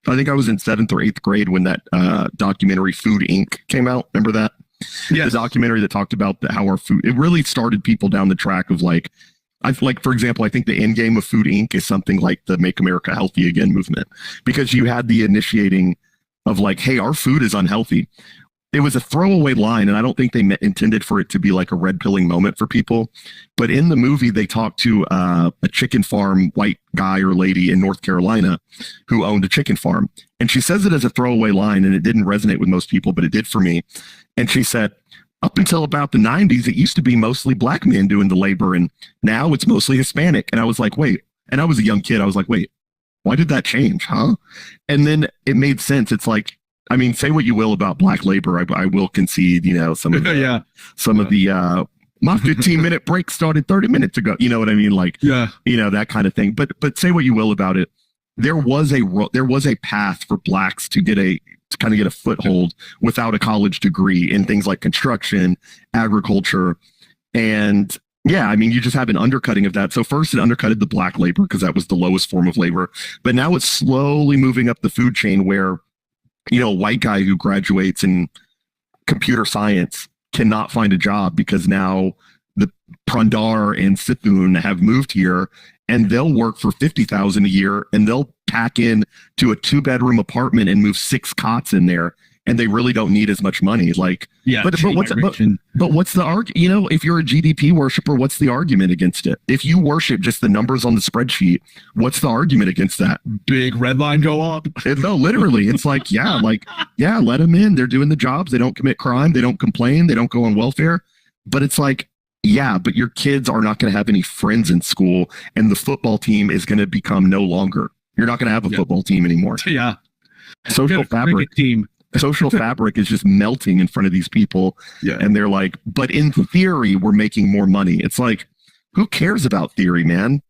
I think I was in 7th or 8th grade when that documentary Food Inc. came out. Remember that? Yes. The documentary that talked about how our food, it really started people down the track of like, for example, I think the end game of Food Inc. is something like the Make America Healthy Again movement, because you had the initiating of like, hey, our food is unhealthy. It was a throwaway line, and I don't think they intended for it to be like a red pilling moment for people. But in the movie, they talked to a chicken farm white guy or lady in North Carolina who owned a chicken farm. And she says it as a throwaway line, and it didn't resonate with most people, but it did for me. And she said, up until about the 90s, it used to be mostly black men doing the labor, and now it's mostly Hispanic. And I was like, wait. And I was a young kid. I was like, wait, why did that change, huh? And then it made sense. It's like, I mean, say what you will about black labor. I will concede, you know, some of the, my 15-minute break started 30 minutes ago. You know what I mean? Like, you know, that kind of thing. But say what you will about it. There was a path for blacks to kind of get a foothold without a college degree in things like construction, agriculture. And yeah, I mean, you just have an undercutting of that. So first it undercutted the black labor because that was the lowest form of labor. But now it's slowly moving up the food chain where, you know, a white guy who graduates in computer science cannot find a job because now the Prandar and Sithun have moved here, and they'll work for $50,000 a year, and they'll pack in to a 2-bedroom apartment and move 6 cots in there, and they really don't need as much money. Like, but what's the argument? You know, if you're a GDP worshiper, what's the argument against it? If you worship just the numbers on the spreadsheet, what's the argument against that? Big red line go up. No, literally, it's like, let them in. They're doing the jobs. They don't commit crime. They don't complain. They don't go on welfare. But it's like, yeah, but your kids are not going to have any friends in school, and the football team is going to become no longer. You're not going to have a football team anymore. Yeah. Social fabric team. Social fabric is just melting in front of these people. Yeah. And they're like, but in theory, we're making more money. It's like, who cares about theory, man?